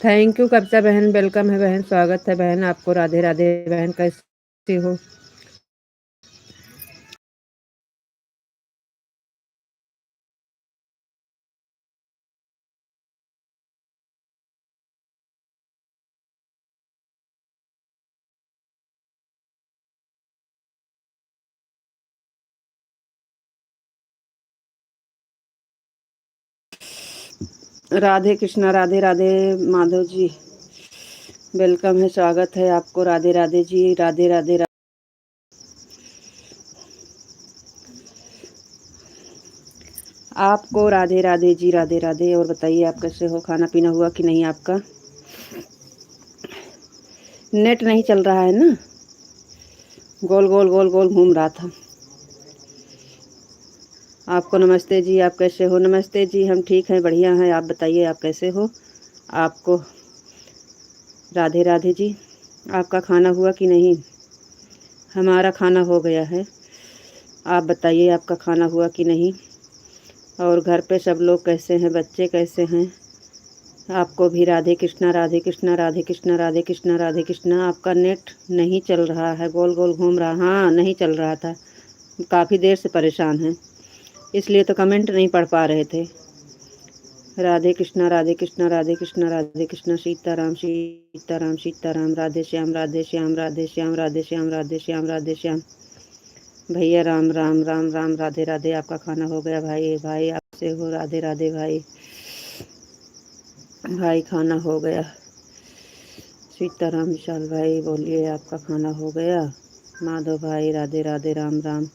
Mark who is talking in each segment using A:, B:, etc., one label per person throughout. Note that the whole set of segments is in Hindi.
A: थैंक यू कविता बहन, वेलकम है बहन, स्वागत है बहन आपको। राधे राधे बहन, कैसी हो? राधे कृष्णा, राधे राधे माधव जी, वेलकम है, स्वागत है आपको। राधे राधे जी, राधे राधे आपको। राधे राधे जी, राधे राधे। और बताइए आप कैसे हो? खाना पीना हुआ कि नहीं आपका? नेट नहीं चल रहा है ना? गोल गोल गोल गोल घूम रहा था। आपको नमस्ते जी, आप कैसे हो? नमस्ते जी, हम ठीक हैं, बढ़िया हैं। आप बताइए आप कैसे हो? आपको राधे राधे जी। आपका खाना हुआ कि नहीं? हमारा खाना हो गया है। आप बताइए आपका खाना हुआ कि नहीं? और घर पे सब लोग कैसे हैं? बच्चे कैसे हैं? आपको भी राधे कृष्णा, राधे कृष्णा, राधे कृष्णा, राधे कृष्णा, राधे कृष्णा। आपका नेट नहीं चल रहा है, गोल गोल घूम रहा। हाँ, नहीं चल रहा था, काफ़ी देर से परेशान हैं, इसलिए तो कमेंट नहीं पढ़ पा रहे थे। राधे कृष्णा, राधे कृष्णा, राधे कृष्णा, राधे कृष्णा। सीताराम सीताराम सीताराम। राधे श्याम, राधे श्याम, राधे श्याम, राधे श्याम, राधे श्याम, राधे श्याम। भैया राम राम राम राम। राधे राधे। आपका खाना हो गया भाई? भाई आपसे हो? राधे राधे भाई। भाई खाना हो गया। सीताराम विशाल भाई बोलिए, आपका खाना हो गया? माधव भाई राधे राधे राम राम।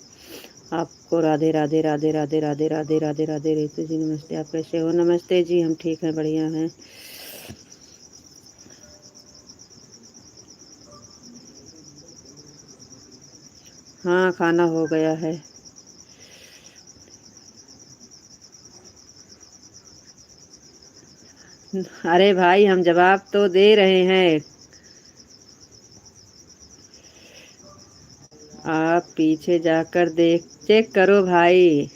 A: आपको राधे राधे राधे राधे राधे राधे राधे राधे। रीतू जी नमस्ते, आप कैसे हो? नमस्ते जी, हम ठीक हैं, बढ़िया हैं। हाँ, खाना हो गया है। अरे भाई, हम जवाब तो दे रहे हैं। आप पीछे जाकर देख चेक करो भाई।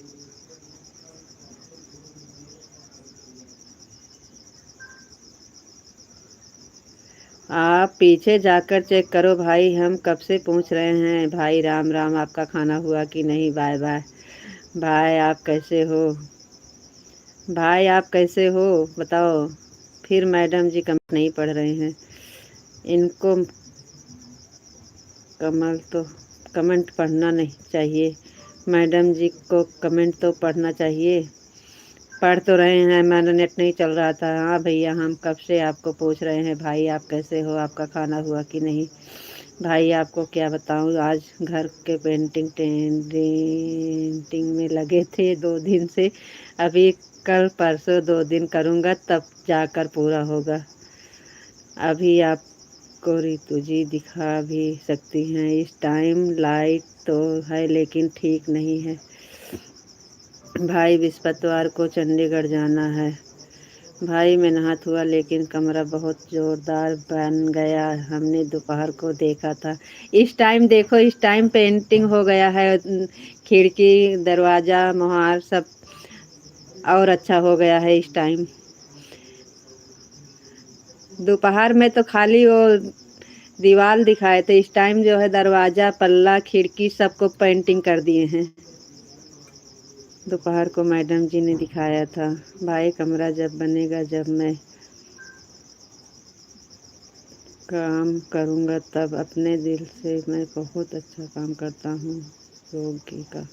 A: आप पीछे जाकर चेक करो भाई, हम कब से पूछ रहे हैं। भाई राम राम, आपका खाना हुआ कि नहीं? Bye bye. भाई आप कैसे हो? भाई आप कैसे हो बताओ? फिर मैडम जी कमेंट नहीं पढ़ रहे हैं। इनको कमल तो कमेंट पढ़ना नहीं चाहिए। मैडम जी को कमेंट तो पढ़ना चाहिए। पढ़ तो रहे हैं, मेरा नेट नहीं चल रहा था। हाँ भैया, हम कब से आपको पूछ रहे हैं भाई आप कैसे हो, आपका खाना हुआ कि नहीं। भाई आपको क्या बताऊँ, आज घर के पेंटिंग में लगे थे 2 दिन से। अभी कल परसों 2 दिन करूँगा, तब जाकर पूरा होगा। अभी आपको रितु जी दिखा भी सकती हैं। इस टाइम लाइट तो है लेकिन ठीक नहीं है। भाई बृहस्पतिवार को चंडीगढ़ जाना है। भाई मैं नहा हुआ लेकिन कमरा बहुत जोरदार बन गया। हमने दोपहर को देखा था। इस टाइम देखो, इस टाइम पेंटिंग हो गया है। खिड़की दरवाज़ा मोहर सब और अच्छा हो गया है इस टाइम। दोपहर में तो खाली वो दीवार दिखाए थे, इस टाइम जो है दरवाज़ा पल्ला खिड़की सबको पेंटिंग कर दिए हैं। दोपहर को मैडम जी ने दिखाया था। भाई कमरा जब बनेगा, जब मैं काम करूँगा तब अपने दिल से मैं बहुत अच्छा काम करता हूँ। योगी का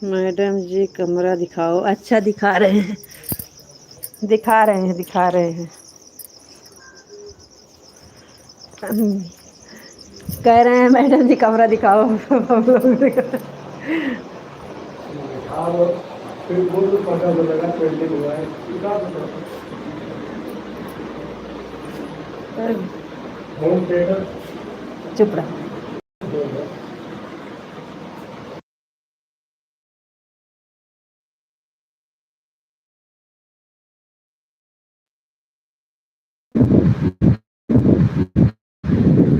A: मैडम जी कमरा दिखाओ। अच्छा दिखा रहे हैं, दिखा रहे हैं, दिखा रहे हैं। हम कह रहे हैं मैडम जी कमरा दिखाओ हम लोग फिर वो तो पता चलेगा पेंटिंग हुआ है होम थिएटर चुप रहा।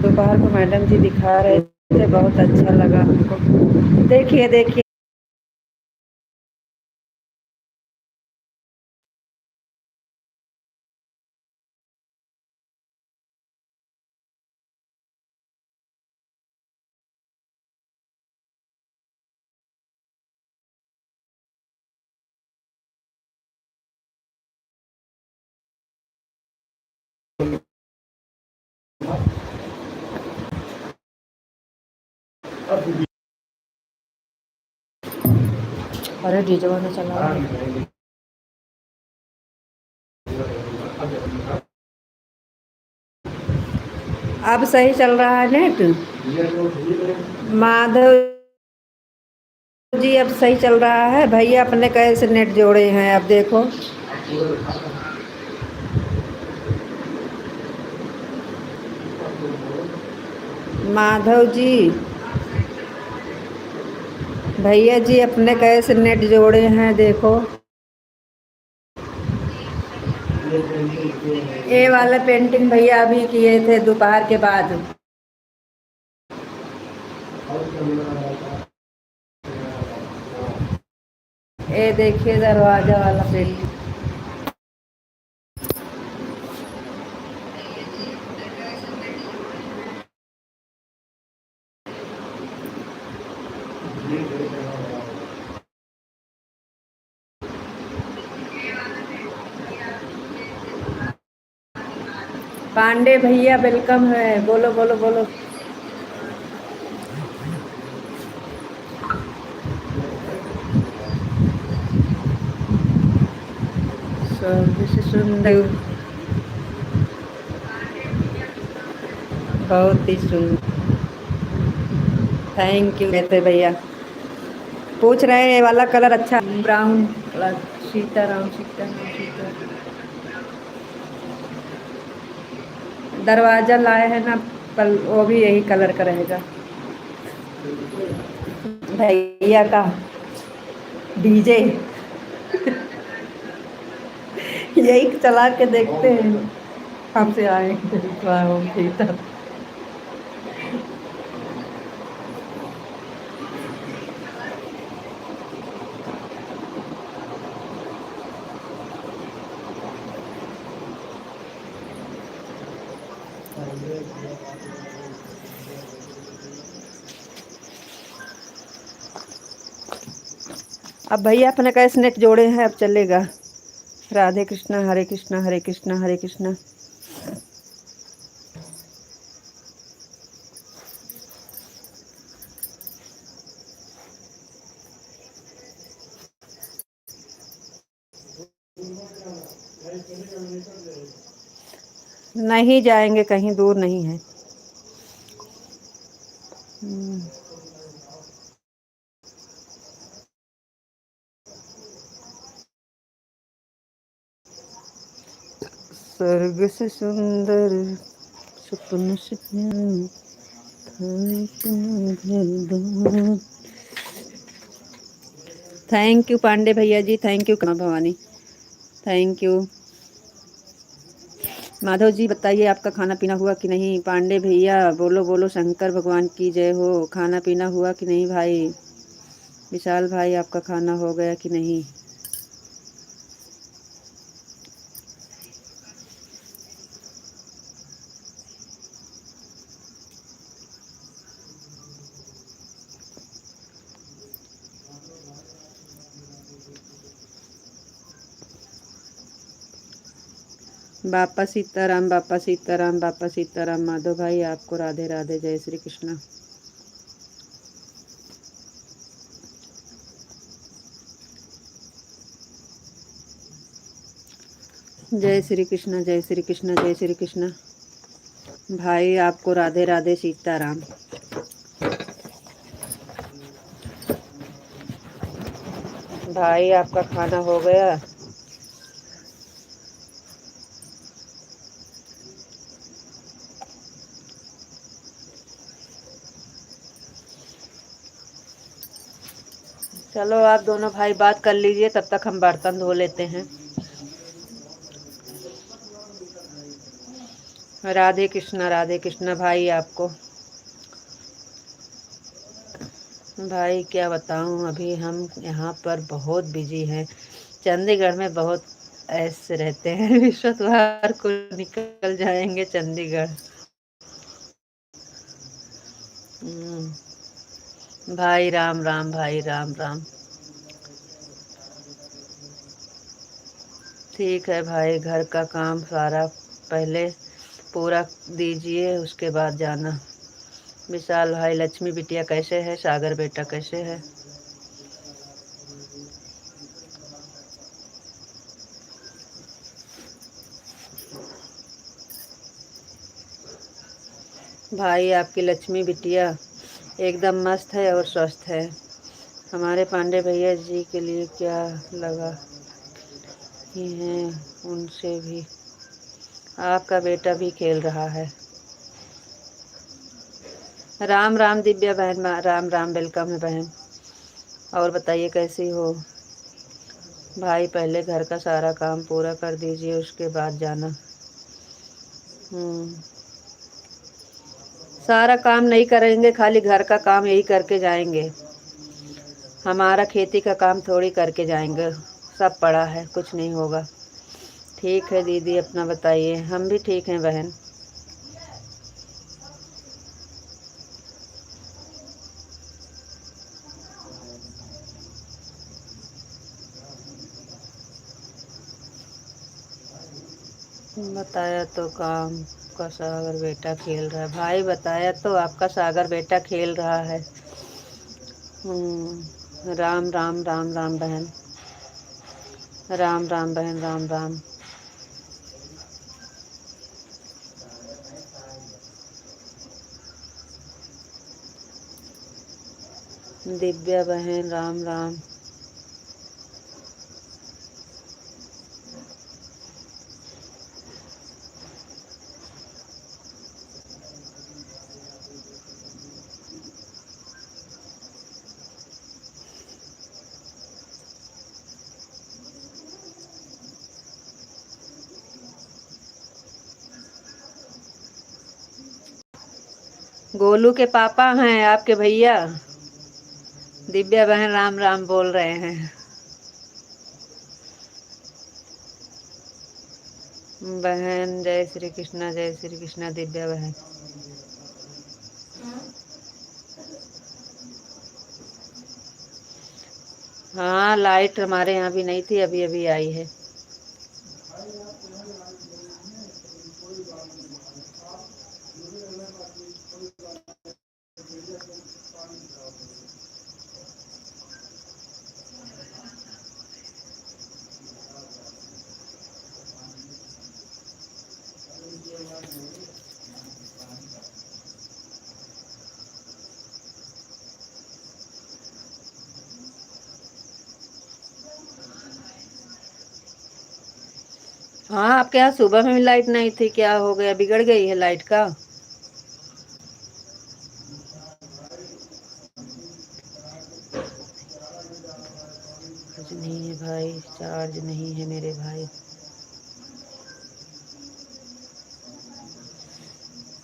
A: दोपहर को मैडम जी दिखा रहे थे, बहुत अच्छा लगा हमको। देखिए देखिए अरे डीजे वाला चला अब सही चल रहा है नेट। माधव जी अब सही चल रहा है। भैया अपने कैसे नेट जोड़े हैं अब देखो। माधव जी भैया जी अपने कैसे नेट जोड़े हैं देखो। ये वाला पेंटिंग भैया अभी किए थे दोपहर के बाद। ये देखिए दरवाजा वाला पेंटिंग। पांडे भैया वेलकम है। बोलो बोलो बोलो। सुंदर बहुत ही सुंदर। थैंक यू कहते भैया। पूछ रहे हैं ये वाला कलर अच्छा ब्राउन कलर। सीताराम सीताराम सीताराम। दरवाजा लाए हैं ना, पर वो भी यही कलर का रहेगा। भैया का डीजे यही चला के देखते हैं। हमसे आएंगे होम थिएटर। अब भैया अपने कैसे नेट जोड़े हैं अब चलेगा। राधे कृष्णा हरे कृष्णा हरे कृष्णा हरे कृष्णा। नहीं जाएंगे कहीं दूर नहीं है। स्वर्ग से सुंदर सपन से थैंक यू पांडे भैया जी। Thank you Kama Bhavani. Thank you. Madhav ji बताइए आपका खाना पीना हुआ कि नहीं। पांडे भैया बोलो बोलो शंकर भगवान की जय हो। खाना पीना हुआ कि नहीं भाई। विशाल भाई आपका खाना हो गया कि नहीं। बापा सीताराम बापा सीताराम बापा सीताराम। माधव भाई आपको राधे राधे। जय श्री कृष्णा। जय श्री कृष्णा जय श्री कृष्णा जय श्री कृष्णा। भाई आपको राधे राधे सीताराम। भाई आपका खाना हो गया? चलो आप दोनों भाई बात कर लीजिए, तब तक हम बर्तन धो लेते हैं। राधे कृष्णा भाई आपको। भाई क्या बताऊं, अभी हम यहाँ पर बहुत बिजी हैं। चंडीगढ़ में बहुत ऐसे रहते हैं। विश्ववार को निकल जाएंगे चंडीगढ़। भाई राम राम, भाई राम राम। ठीक है भाई, घर का काम सारा पहले पूरा दीजिए, उसके बाद जाना। विशाल भाई, लक्ष्मी बिटिया कैसे है? सागर बेटा कैसे है? भाई आपकी लक्ष्मी बिटिया एकदम मस्त है और स्वस्थ है। हमारे पांडे भैया जी के लिए क्या लगा ही हैं, उनसे भी आपका बेटा भी खेल रहा है। राम राम दिव्या बहन, राम राम, वेलकम है बहन। और बताइए कैसी हो? भाई पहले घर का सारा काम पूरा कर दीजिए, उसके बाद जाना। हम्म। सारा काम नहीं करेंगे, खाली घर का काम यही करके जाएंगे। हमारा खेती का काम थोड़ी करके जाएंगे। सब पड़ा है, कुछ नहीं होगा। ठीक है दीदी, अपना बताइए। हम भी ठीक हैं बहन। बताया तो काम का सागर बेटा खेल रहा है। भाई बताया तो आपका सागर बेटा खेल रहा है। राम राम, राम राम बहन। राम राम बहन, राम राम। दिव्या बहन, राम राम। गोलू के पापा हैं आपके भैया। दिव्या बहन राम राम बोल रहे हैं। बहन जय श्री कृष्णा, जय श्री कृष्णा दिव्या बहन। हाँ, लाइट हमारे यहाँ भी नहीं थी, अभी अभी आई है। हाँ, आपके यहाँ सुबह में भी लाइट नहीं थी? क्या हो गया, बिगड़ गई है लाइट का? कुछ नहीं है भाई, चार्ज नहीं है मेरे भाई।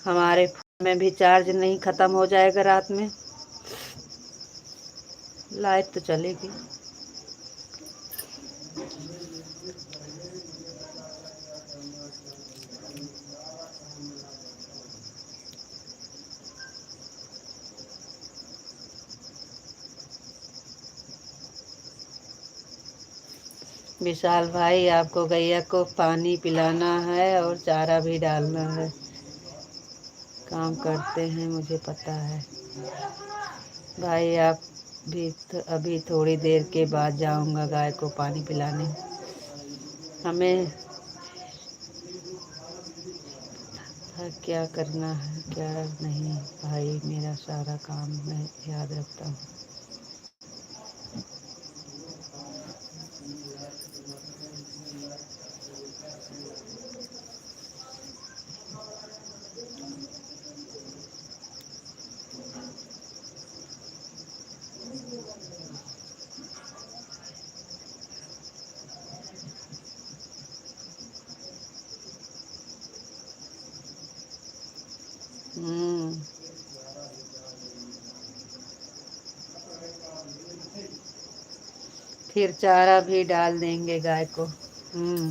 A: हमारे फोन में भी चार्ज नहीं, खत्म हो जाएगा रात में। लाइट तो चलेगी। विशाल भाई, आपको गैया को पानी पिलाना है और चारा भी डालना है। काम करते हैं, मुझे पता है। भाई आप भी अभी थोड़ी देर के बाद जाऊंगा गाय को पानी पिलाने। हमें था क्या करना है क्या नहीं। भाई मेरा सारा काम मैं याद रखता हूँ। हम्म। फिर चारा भी डाल देंगे गाय को। हम्म।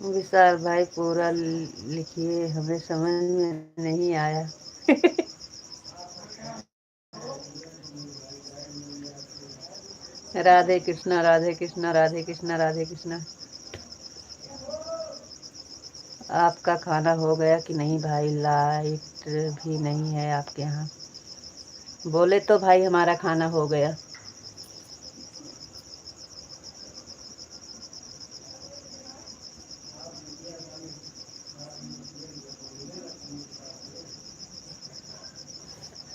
A: विशाल भाई पूरा लिखिए, हमें समझ में नहीं आया। राधे कृष्णा राधे कृष्णा राधे कृष्णा राधे कृष्णा। आपका खाना हो गया कि नहीं भाई? लाइट भी नहीं है आपके यहाँ। बोले तो भाई हमारा खाना हो गया।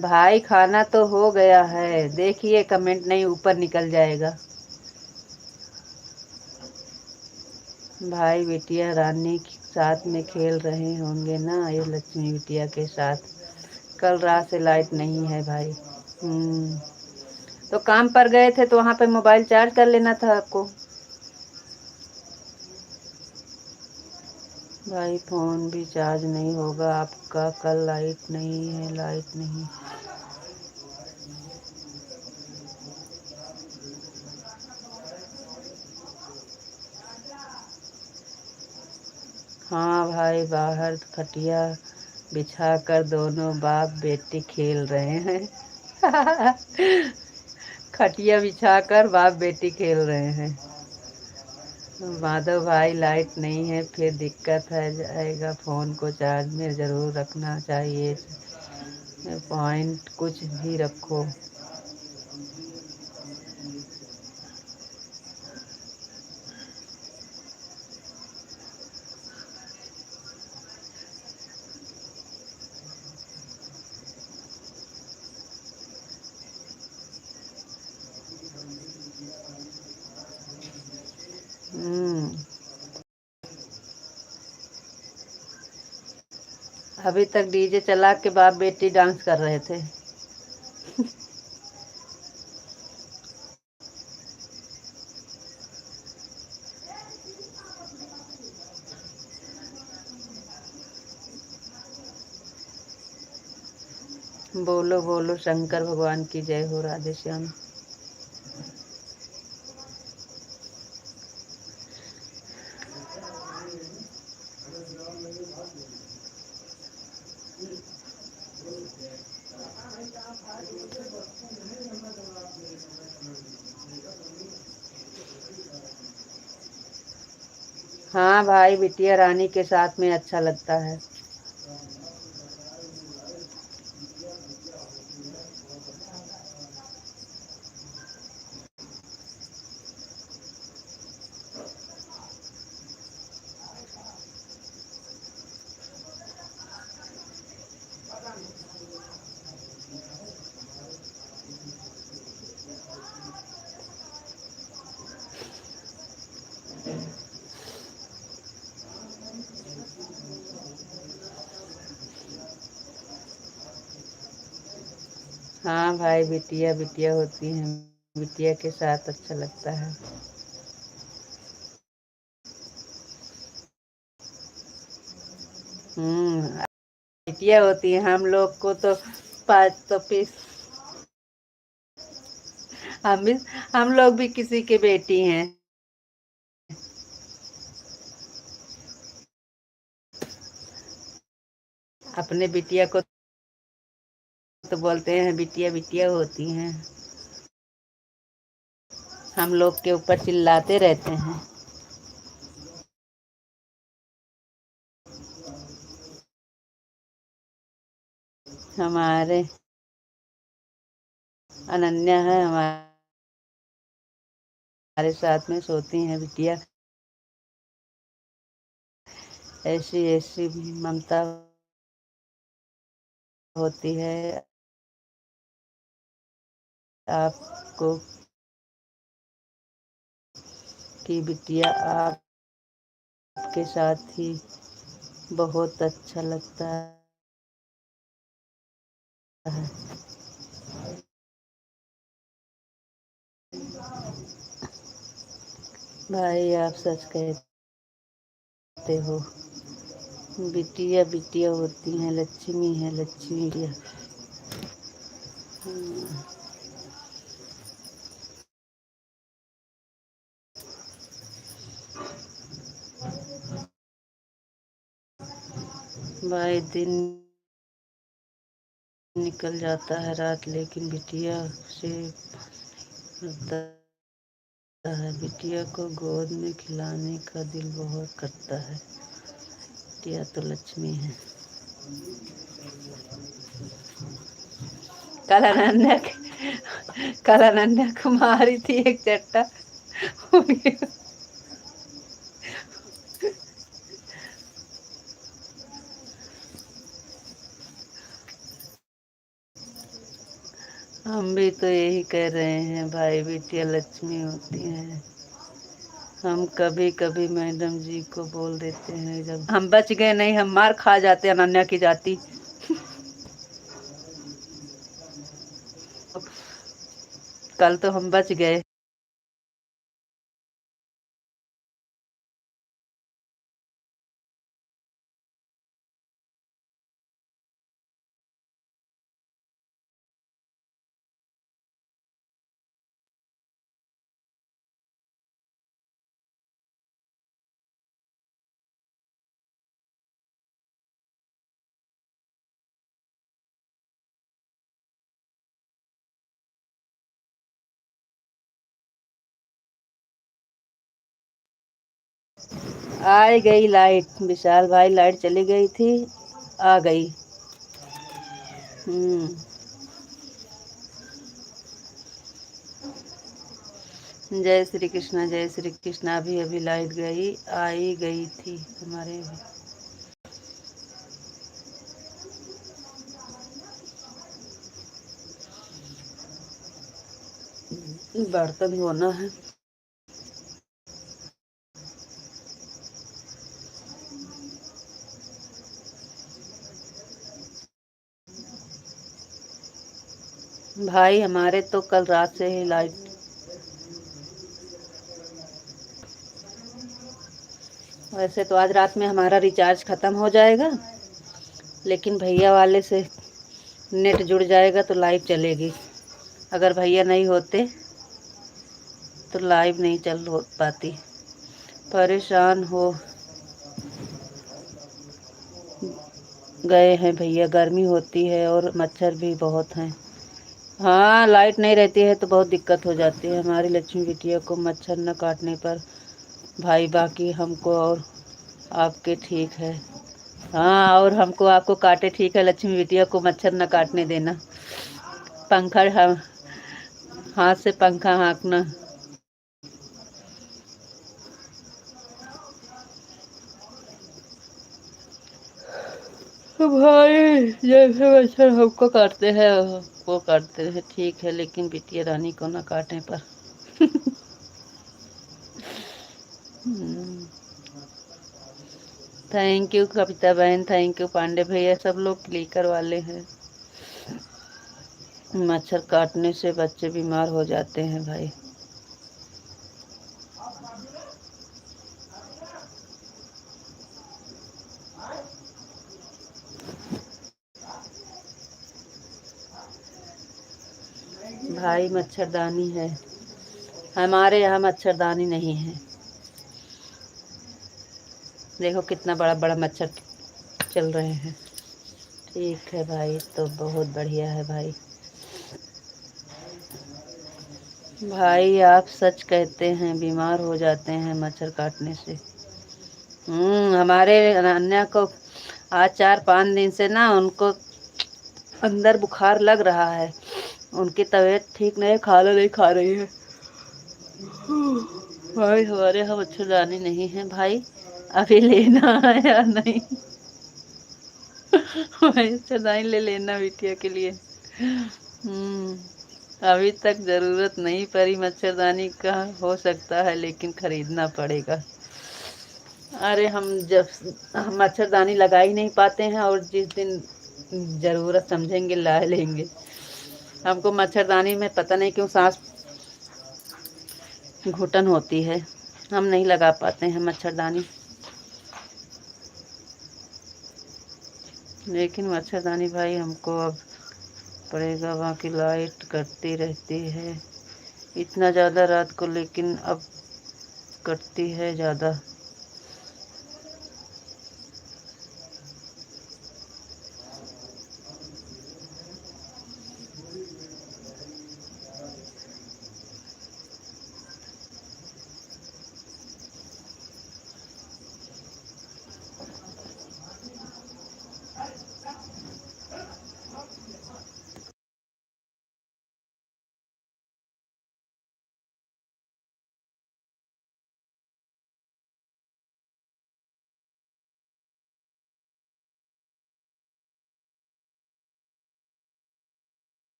A: भाई खाना तो हो गया है, देखिए कमेंट नहीं ऊपर निकल जाएगा। भाई बिटिया रानी के साथ में खेल रहे होंगे ना, ये लक्ष्मी बिटिया के साथ। कल रात से लाइट नहीं है भाई। हम्म। तो काम पर गए थे तो वहां पे मोबाइल चार्ज कर लेना था आपको। भाई फोन भी चार्ज नहीं होगा आपका, कल लाइट नहीं है, लाइट नहीं। हाँ भाई बाहर खटिया बिछा कर दोनों बाप बेटी खेल रहे हैं। खटिया बिछा कर बाप बेटी खेल रहे हैं। माधव भाई लाइट नहीं है फिर दिक्कत है जाएगा, फोन को चार्ज में ज़रूर रखना चाहिए। पॉइंट कुछ भी रखो। हम्म। अभी तक डीजे चला के बाप बेटी डांस कर रहे थे। बोलो बोलो शंकर भगवान की जय हो, राधे श्याम। हाँ भाई बिटिया रानी के साथ में अच्छा लगता है। हाँ भाई बिटिया बिटिया होती हैं, बिटिया के साथ अच्छा लगता है। हम्म। बिटिया होती है हम लोग को तो पाँच तो पीस। हम भी, हम लोग भी किसी की बेटी हैं। अपने बिटिया को तो बोलते हैं बिटिया बिटिया होती हैं। हम लोग के ऊपर चिल्लाते रहते हैं। हमारे अनन्या है हमारे साथ में, सोती हैं बिटिया। ऐसी ऐसी ममता होती है आपको कि बिटिया आपके साथ ही बहुत अच्छा लगता है। भाई आप सच कहते हो, बिटिया बिटिया होती हैं, लक्ष्मी है लक्ष्मी बिटिया। भाई दिन निकल जाता है रात, लेकिन बिटिया से होता है। बिटिया को गोद में खिलाने का दिल बहुत करता है। बिटिया तो लक्ष्मी है। कल अनन्या कल अनन्या को मारी थी एक चट्टा। हम भी तो यही कह रहे हैं भाई, बिटिया लक्ष्मी होती हैं। हम कभी कभी मैडम जी को बोल देते हैं, जब हम बच गए, नहीं हम मार खा जाते अनन्या की जाती। कल तो हम बच गए। आ गई लाइट, विशाल भाई लाइट चली गई थी, आ गई। जय श्री कृष्णा जय श्री कृष्णा। अभी अभी लाइट गई, आई गई थी हमारे भी। बर्तन धोना है। भाई हमारे तो कल रात से ही लाइट, वैसे तो आज रात में हमारा रिचार्ज ख़त्म हो जाएगा, लेकिन भैया वाले से नेट जुड़ जाएगा तो लाइव चलेगी। अगर भैया नहीं होते तो लाइव नहीं चल हो पाती। परेशान हो गए हैं भैया, गर्मी होती है और मच्छर भी बहुत हैं। हाँ लाइट नहीं रहती है तो बहुत दिक्कत हो जाती है हमारी लक्ष्मी बिटिया को, मच्छर न काटने पर। भाई बाकी हमको और आपके ठीक है। हाँ और हमको आपको काटे ठीक है, लक्ष्मी बिटिया को मच्छर न काटने देना। पंखा हाथ से पंखा हाँकना। भाई जैसे मच्छर हमको काटते हैं वो काटते हैं ठीक है, लेकिन बिटिया रानी को ना काटें पर। थैंक यू कविता बहन, थैंक यू पांडे भैया, सब लोग क्लिकर वाले हैं। मच्छर काटने से बच्चे बीमार हो जाते हैं भाई। भाई मच्छरदानी है, हमारे यहाँ मच्छरदानी नहीं है। देखो कितना बड़ा बड़ा मच्छर चल रहे हैं। ठीक है भाई, तो बहुत बढ़िया है भाई। भाई आप सच कहते हैं, बीमार हो जाते हैं मच्छर काटने से। हमारे अनन्या को आज 4-5 दिन से ना उनको अंदर बुखार लग रहा है। उनकी तबीयत ठीक नहीं है, खाना नहीं खा रही है। भाई हमारे यहाँ मच्छरदानी नहीं है भाई, अभी लेना है या नहीं? भाई मच्छरदानी ले लेना बिटिया के लिए। अभी तक ज़रूरत नहीं पड़ी मच्छरदानी का, हो सकता है लेकिन खरीदना पड़ेगा। अरे हम मच्छरदानी लगा ही नहीं पाते हैं, और जिस दिन ज़रूरत समझेंगे ला लेंगे। हमको मच्छरदानी में पता नहीं क्यों सांस घुटन होती है, हम नहीं लगा पाते हैं मच्छरदानी। लेकिन मच्छरदानी भाई हमको अब पड़ेगा, वहाँ की लाइट कटती रहती है इतना ज़्यादा रात को, लेकिन अब कटती है ज़्यादा।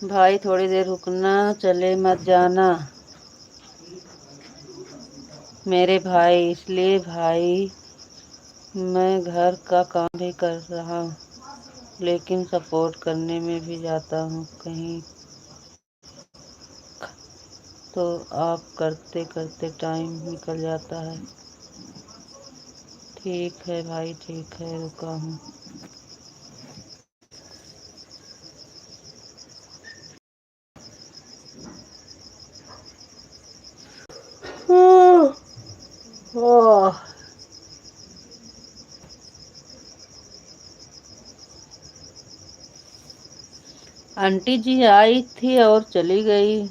A: भाई थोड़ी देर रुकना, चले मत जाना मेरे भाई। इसलिए भाई मैं घर का काम भी कर रहा हूँ, लेकिन सपोर्ट करने में भी जाता हूँ कहीं, तो आप करते करते टाइम निकल जाता है। ठीक है भाई, ठीक है, रुका हूँ। ओह, आंटी जी आई थी और चली गई।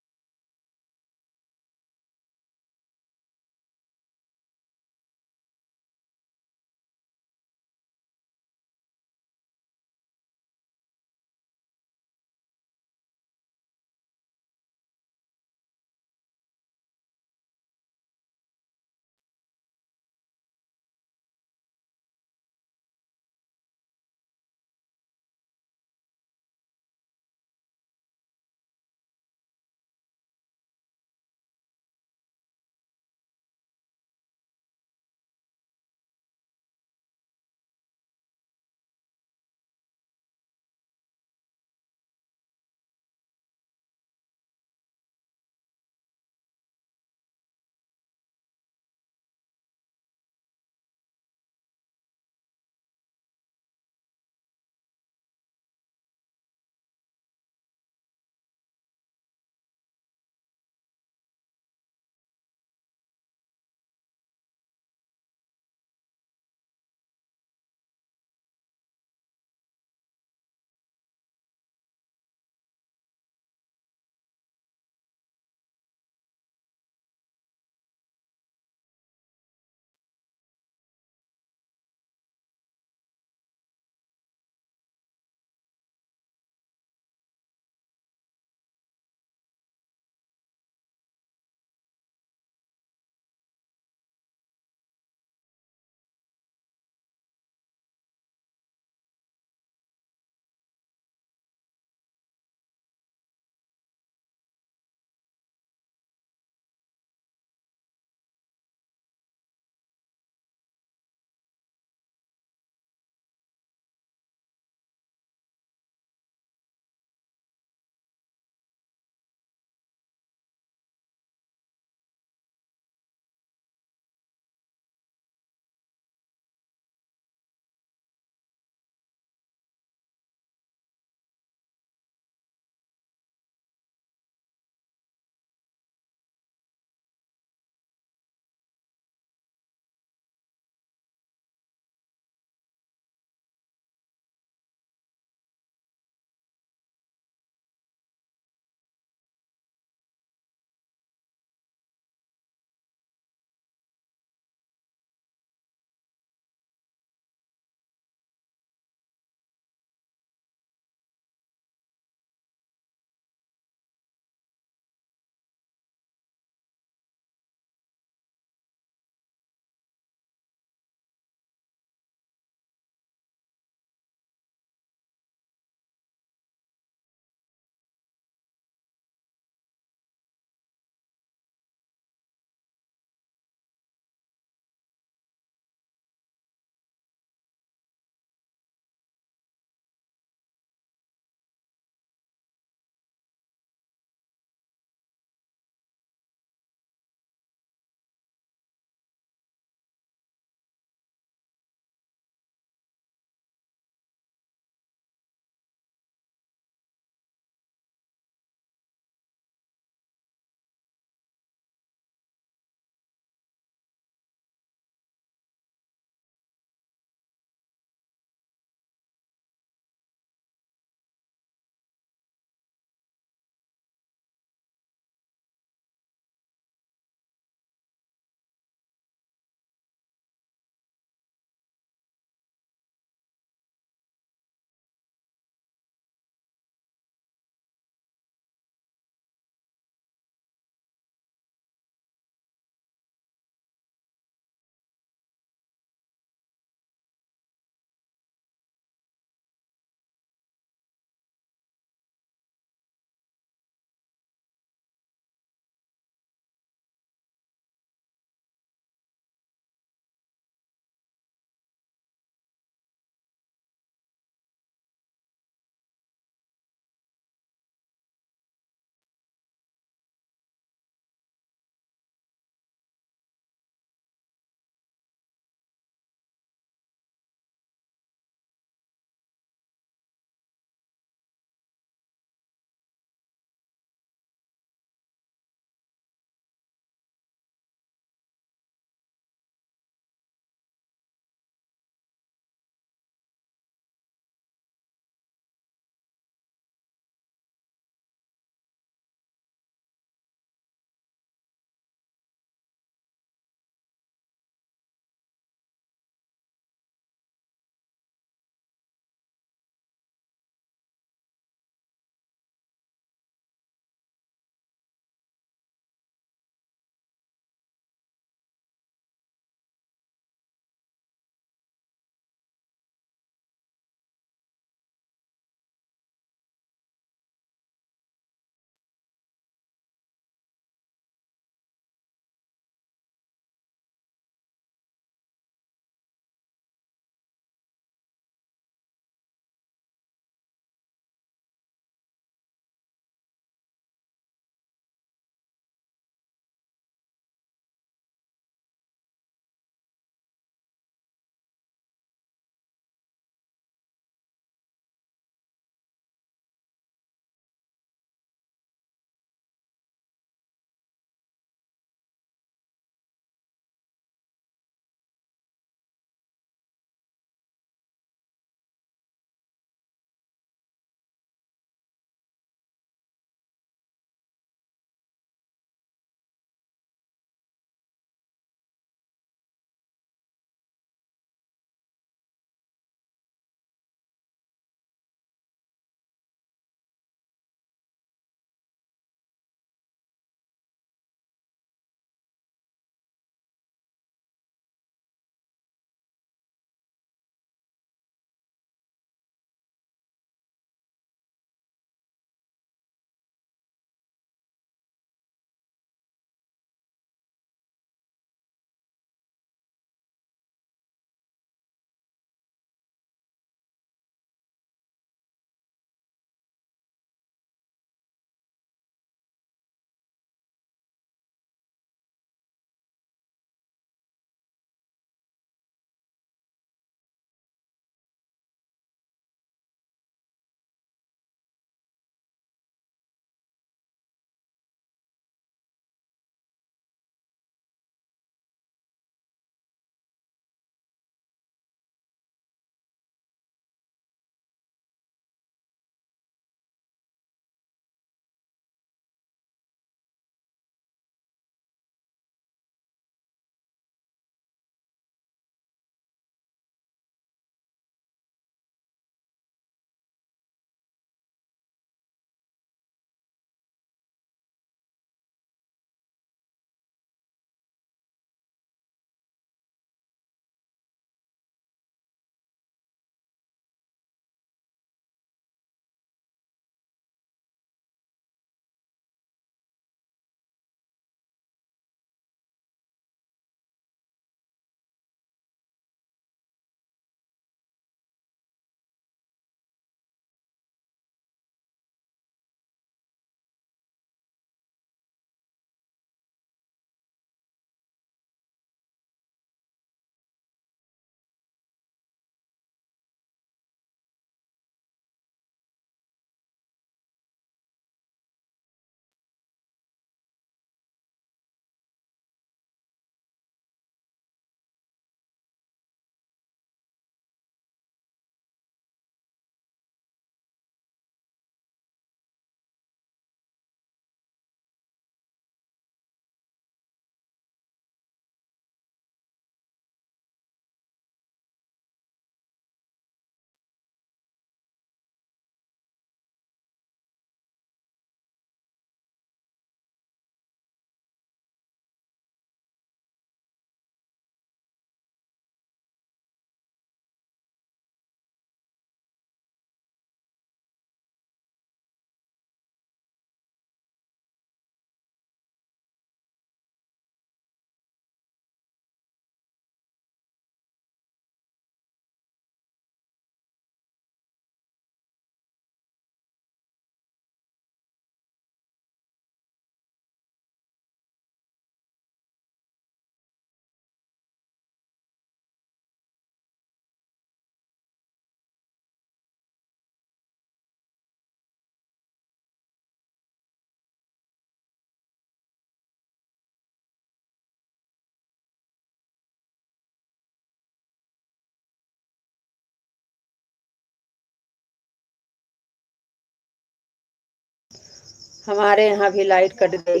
A: हमारे यहाँ भी लाइट कट गई।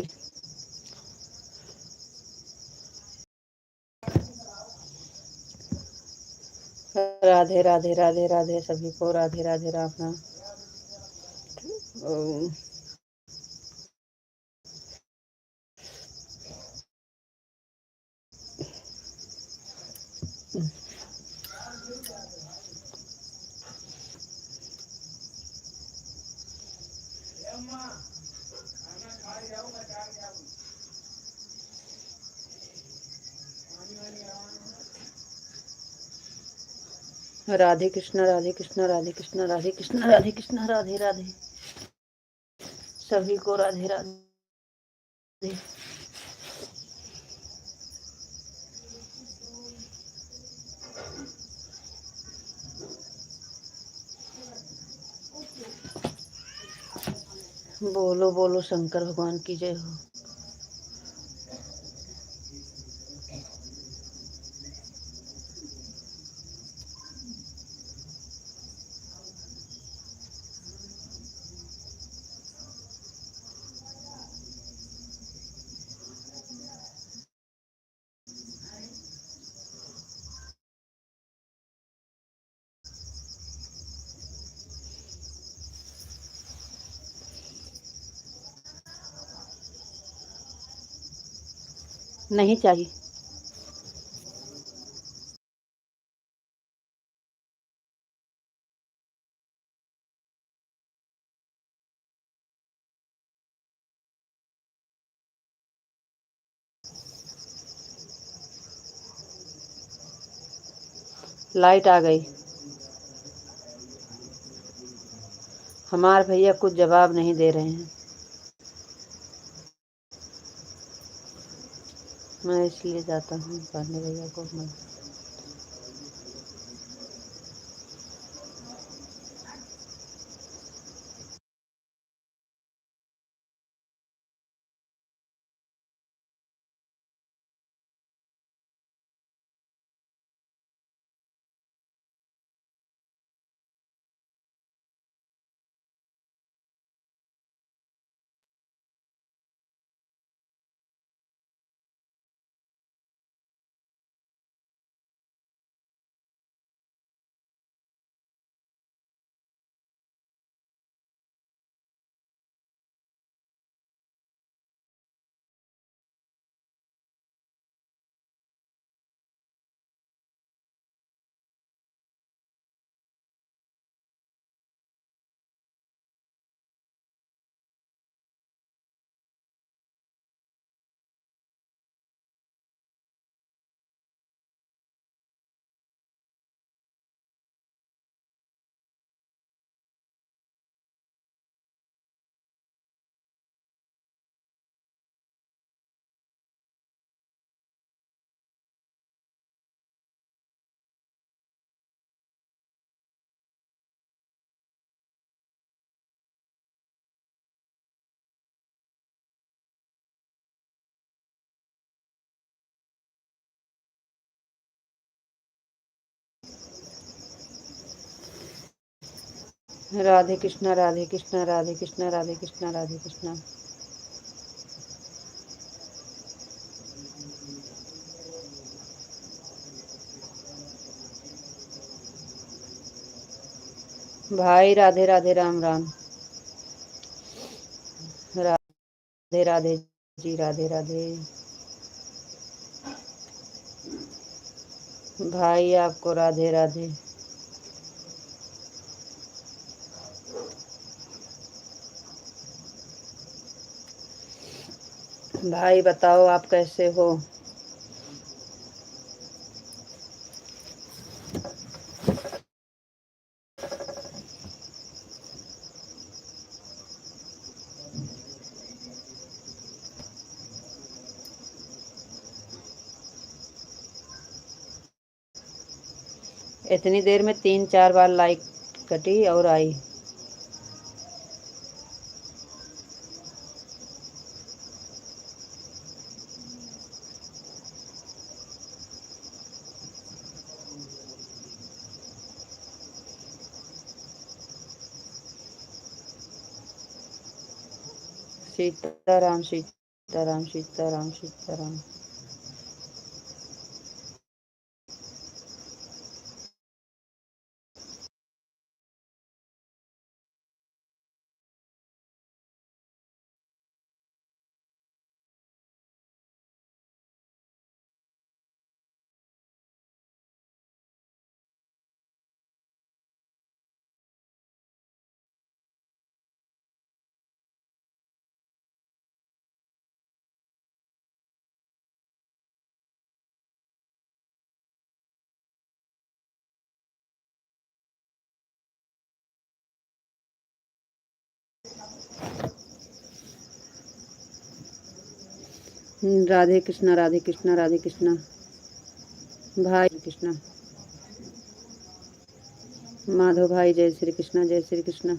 A: राधे राधे राधे राधे सभी को, राधे राधे राम राम। राधे कृष्णा राधे कृष्णा राधे कृष्णा राधे कृष्णा राधे कृष्णा राधे राधे सभी को, राधे राधे। बोलो बोलो शंकर भगवान की जय हो। नहीं चाहिए। लाइट आ गई। हमारे भैया कुछ जवाब नहीं दे रहे हैं। मैं इसलिए जाता हूँ पांडे भैया को। राधे कृष्णा राधे कृष्णा राधे कृष्णा राधे कृष्णा राधे कृष्णा। भाई राधे राधे राम राम। राधे राधे जी, राधे राधे। भाई आपको राधे राधे। भाई बताओ आप कैसे हो। इतनी देर में 3-4 बार लाइट कटी और आई। सीताराम सीताराम सीताराम सीताराम। राधे कृष्णा राधे कृष्णा राधे कृष्णा। भाई कृष्णा माधव भाई, जय श्री कृष्णा जय श्री कृष्णा।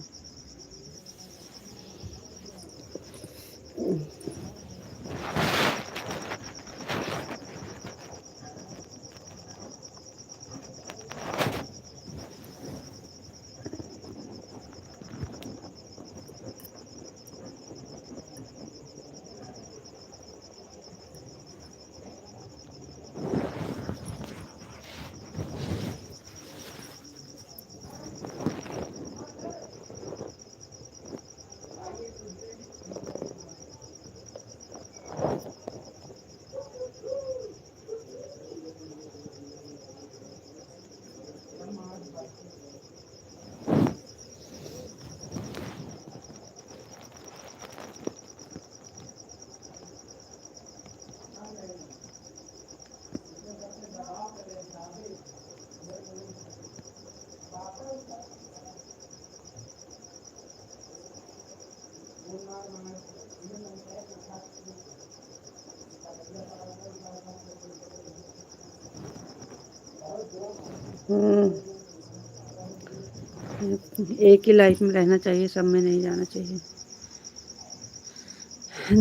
A: एक ही लाइफ में रहना चाहिए, सब में नहीं जाना चाहिए।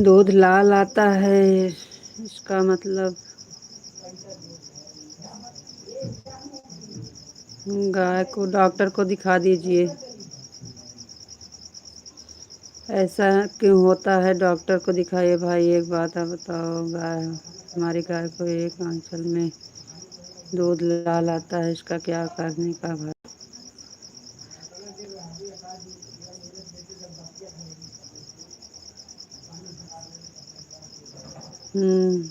A: दूध लाल आता है, इसका मतलब गाय को डॉक्टर को दिखा दीजिए। ऐसा क्यों होता है, डॉक्टर को दिखाइए भाई। एक बात आप बताओ, गाय हमारी गाय को एक आंचल में दूध लाल आता है, इसका क्या करने का भाई। हम्म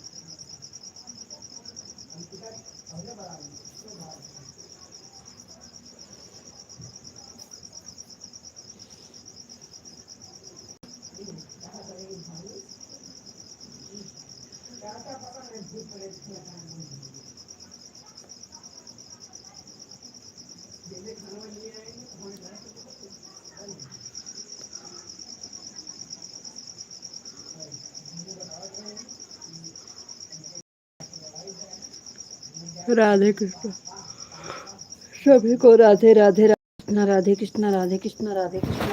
A: राधे कृष्ण सभी को राधे राधे राधे कृष्णा राधे कृष्णा राधे कृष्णा।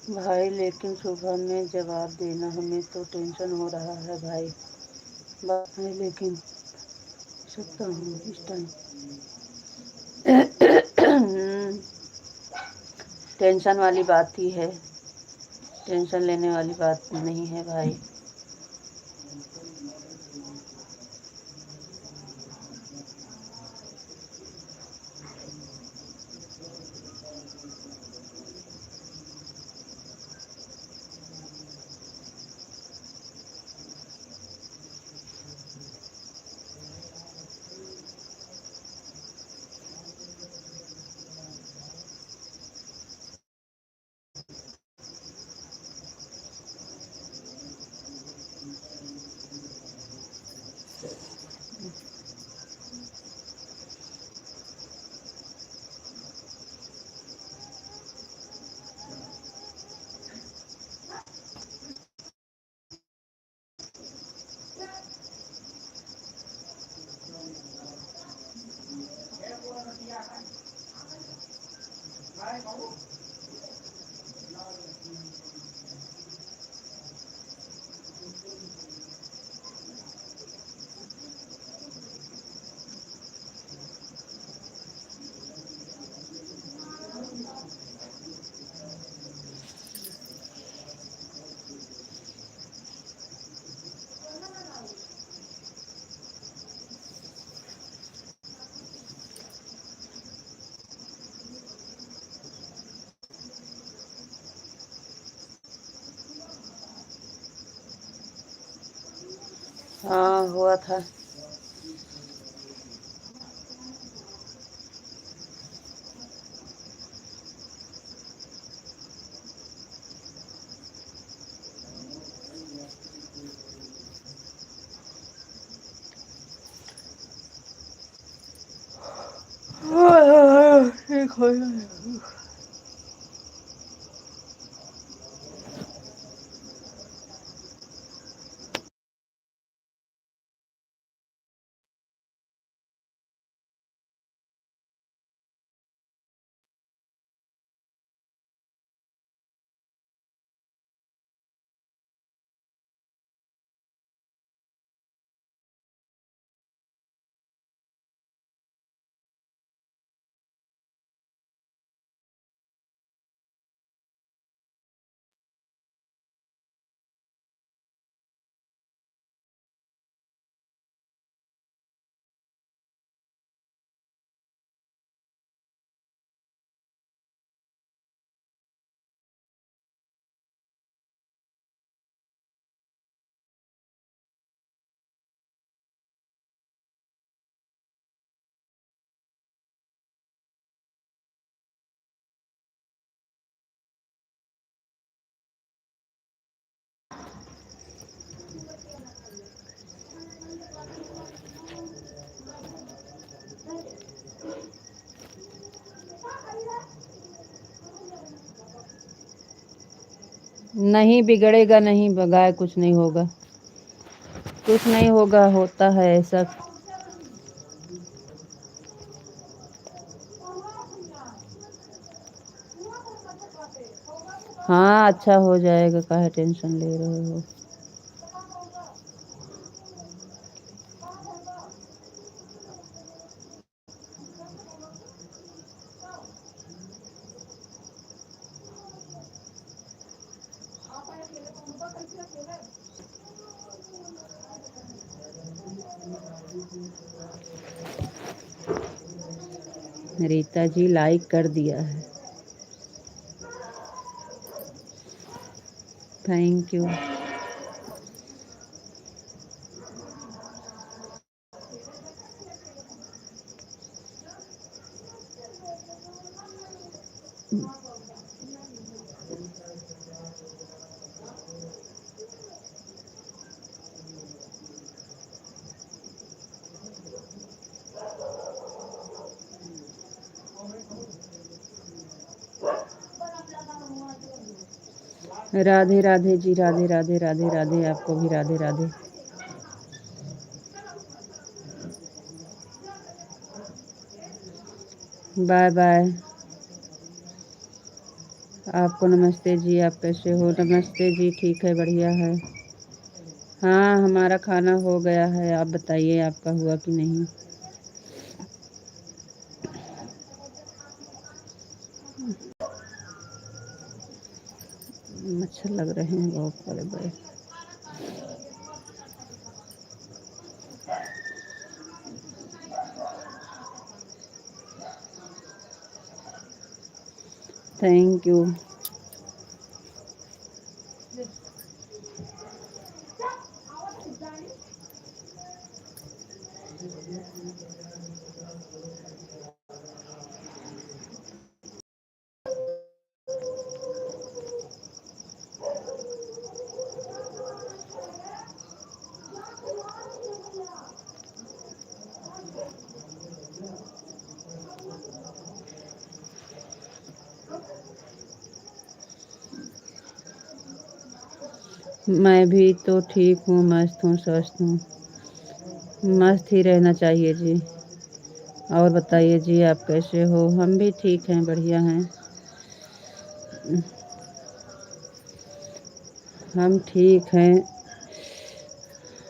A: भाई लेकिन सुबह में जवाब देना, हमें तो टेंशन हो रहा है भाई। बात है लेकिन सकता हूँ इस टाइम। टेंशन वाली बात ही है, टेंशन लेने वाली बात नहीं है भाई। हाँ हुआ था। ठीक हो जाएगा। नहीं बिगड़ेगा नहीं, गाय कुछ नहीं होगा, कुछ नहीं होगा, होता है ऐसा। हाँ अच्छा हो जाएगा, काहे टेंशन ले रहे हो। रीता जी लाइक कर दिया है, थैंक यू। राधे राधे जी, राधे राधे राधे राधे, आपको भी राधे राधे। Bye bye. आपको नमस्ते जी, आप कैसे हो। नमस्ते जी, ठीक है, बढ़िया है। हाँ हमारा खाना हो गया है, आप बताइए आपका हुआ कि नहीं। मच्छर लग रहे हैं बहुत बड़े बड़े। Thank you. मैं भी तो ठीक हूँ, मस्त हूँ, स्वस्थ हूँ। मस्त ही रहना चाहिए जी। और बताइए जी आप कैसे हो। हम भी ठीक हैं, बढ़िया हैं। हम ठीक हैं।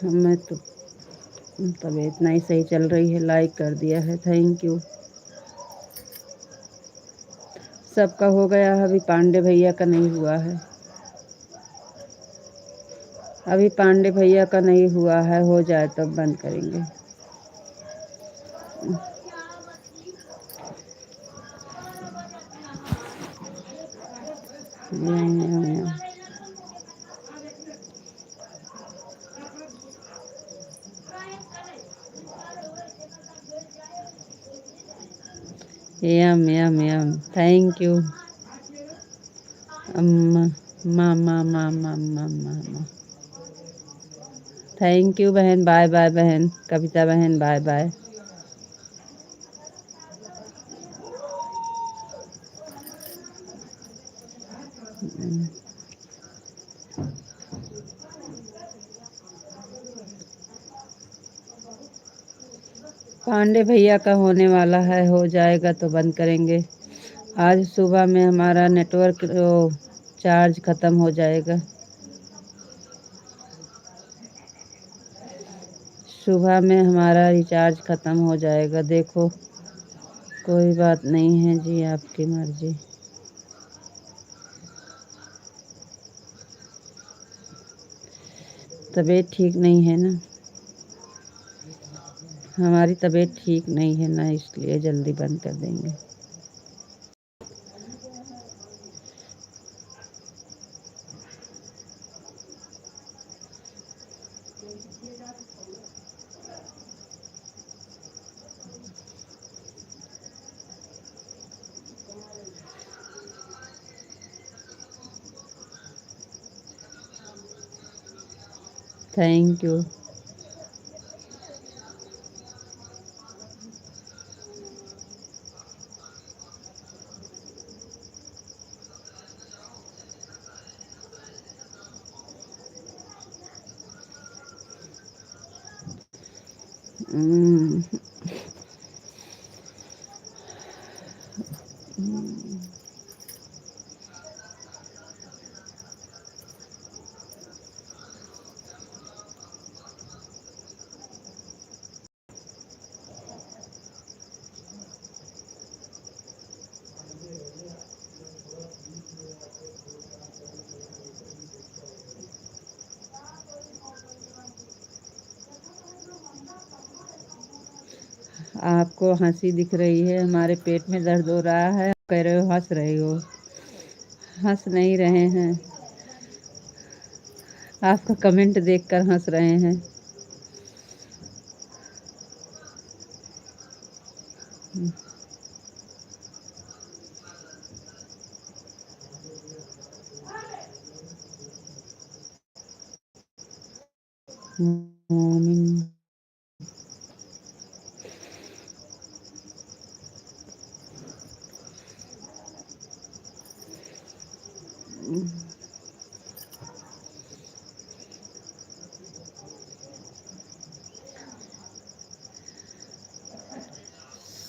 A: मैं तो तबीयत नहीं सही चल रही है। लाइक कर दिया है, थैंक यू। सबका हो गया है, अभी पांडे भैया का नहीं हुआ है। अभी पांडे भैया का नहीं हुआ है, हो जाए तब बंद करेंगे। यम यम यम, थैंक यू। अम्मा मामा मामा मामा, थैंक यू बहन। बाय बाय बहन, कविता बहन, बाय बाय। पांडे भैया का होने वाला है, हो जाएगा तो बंद करेंगे। आज सुबह में हमारा नेटवर्क चार्ज ख़त्म हो जाएगा। सुबह में हमारा रिचार्ज ख़त्म हो जाएगा। देखो, कोई बात नहीं है जी, आपकी मर्जी। तबीयत ठीक नहीं है ना, हमारी तबीयत ठीक नहीं है ना, इसलिए जल्दी बंद कर देंगे। Thank you. आपको हंसी दिख रही है, हमारे पेट में दर्द हो रहा है, कह रहे हो हंस रहे हो। हंस नहीं रहे हैं, आपका कमेंट देखकर हंस रहे हैं।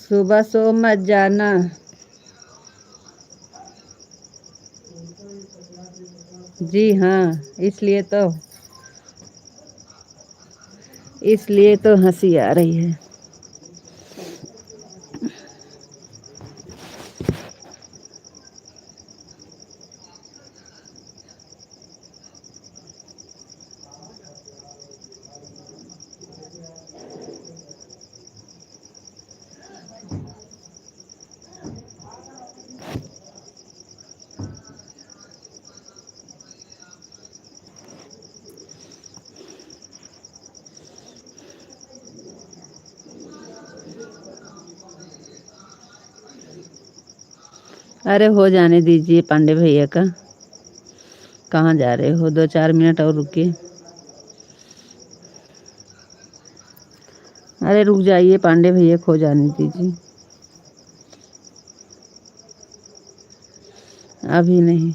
A: सुबह सो मत जाना। जी हाँ, इसलिए तो हंसी आ रही है। अरे हो जाने दीजिए पांडे भैया का। कहाँ जा रहे हो, 2-4 मिनट और रुकिए। अरे रुक जाइए, पांडे भैया को हो जाने दीजिए। अभी नहीं।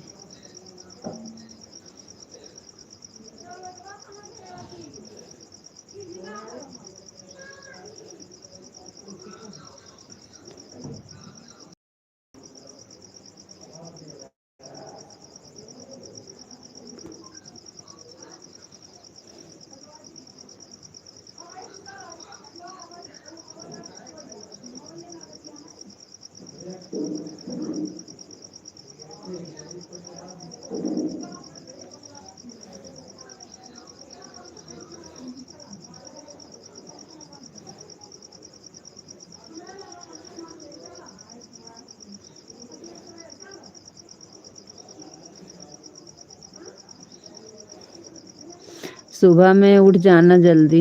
A: सुबह में उठ जाना जल्दी,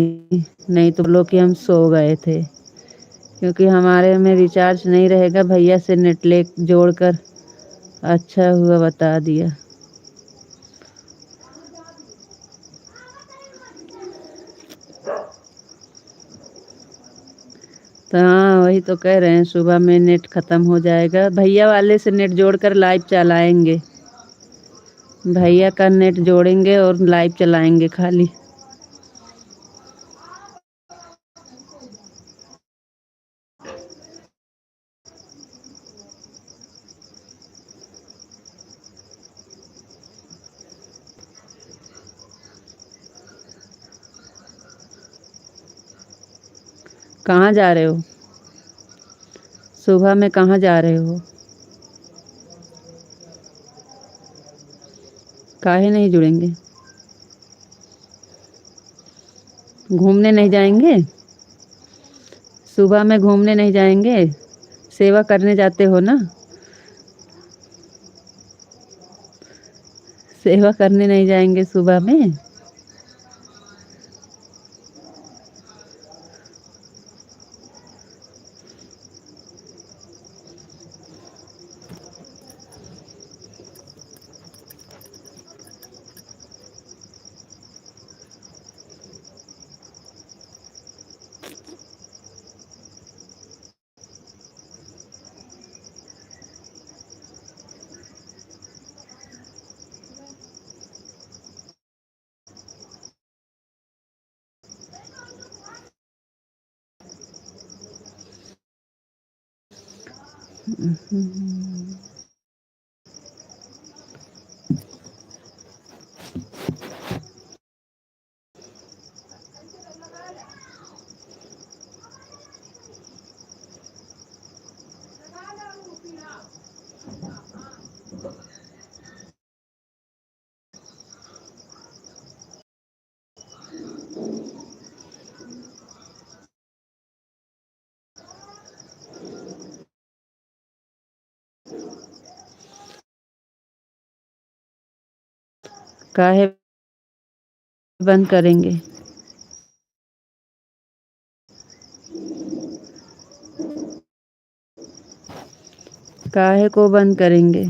A: नहीं तो बोलो कि हम सो गए थे, क्योंकि हमारे में रिचार्ज नहीं रहेगा। भैया से नेट ले जोड़कर अच्छा हुआ बता दिया। तो हाँ, वही तो कह रहे हैं, सुबह में नेट ख़त्म हो जाएगा। भैया वाले से नेट जोड़कर लाइव चलाएंगे। भैया का नेट जोड़ेंगे और लाइव चलाएंगे खाली। कहाँ जा रहे हो? सुबह में कहाँ जा रहे हो? काहे नहीं जुड़ेंगे? घूमने नहीं जाएंगे? सुबह में घूमने नहीं जाएंगे? सेवा करने जाते हो ना? सेवा करने नहीं जाएंगे सुबह में? काहे बंद करेंगे? काहे को बंद करेंगे?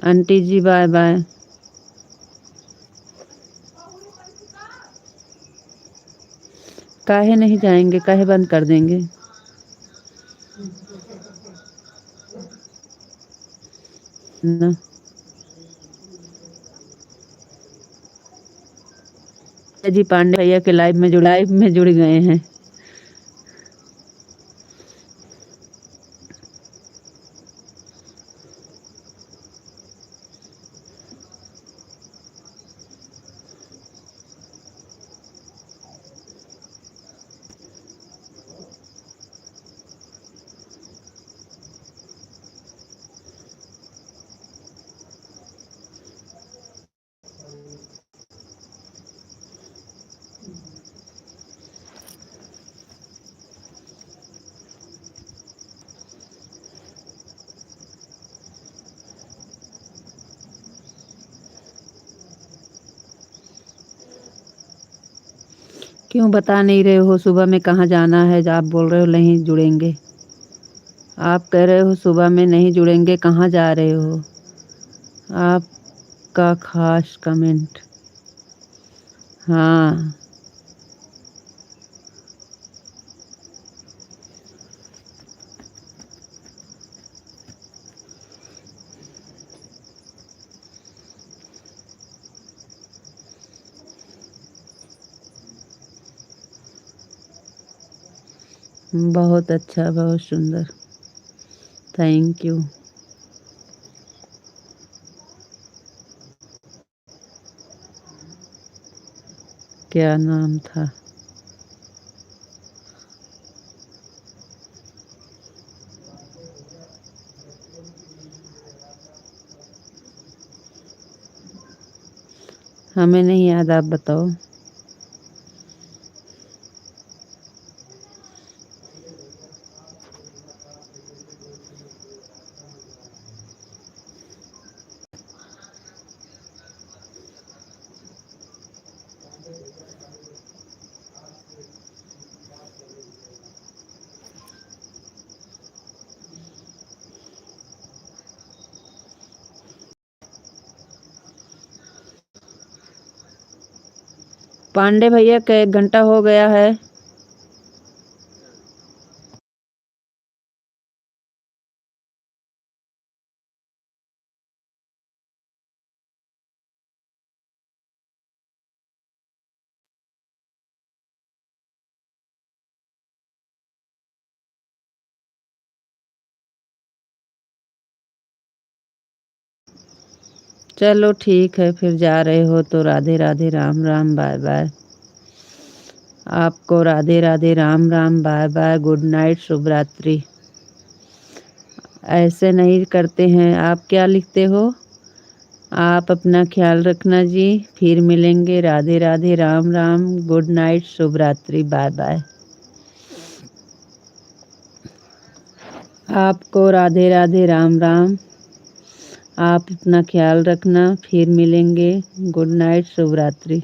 A: आंटी जी बाय बाय। काहे नहीं जाएंगे? काहे बंद कर देंगे? ना, जी पांडे भैया के लाइव में जुड़ गए हैं। क्यों बता नहीं रहे हो सुबह में कहाँ जाना है? आप बोल रहे हो नहीं जुड़ेंगे। आप कह रहे हो सुबह में नहीं जुड़ेंगे, कहाँ जा रहे हो? आपका खास कमेंट। हाँ, बहुत अच्छा, बहुत सुंदर। Thank you. क्या नाम था? हमें नहीं याद, आप बताओ। पांडे भैया, का 1 घंटा हो गया है। चलो ठीक है, फिर जा रहे हो तो राधे राधे, राम राम, बाय बाय। आपको Radhe Radhe, Ram Ram, bye bye, good night, शुभ रात्रि। ऐसे नहीं करते हैं, आप क्या लिखते हो? आप अपना ख्याल रखना जी, फिर मिलेंगे। राधे राधे, राम राम, गुड नाइट, शुभ रात्रि, बाय बाय। आपको राधे राधे, राम राम। आप अपना ख्याल रखना, फिर मिलेंगे। गुड नाइट, शुभ रात्रि।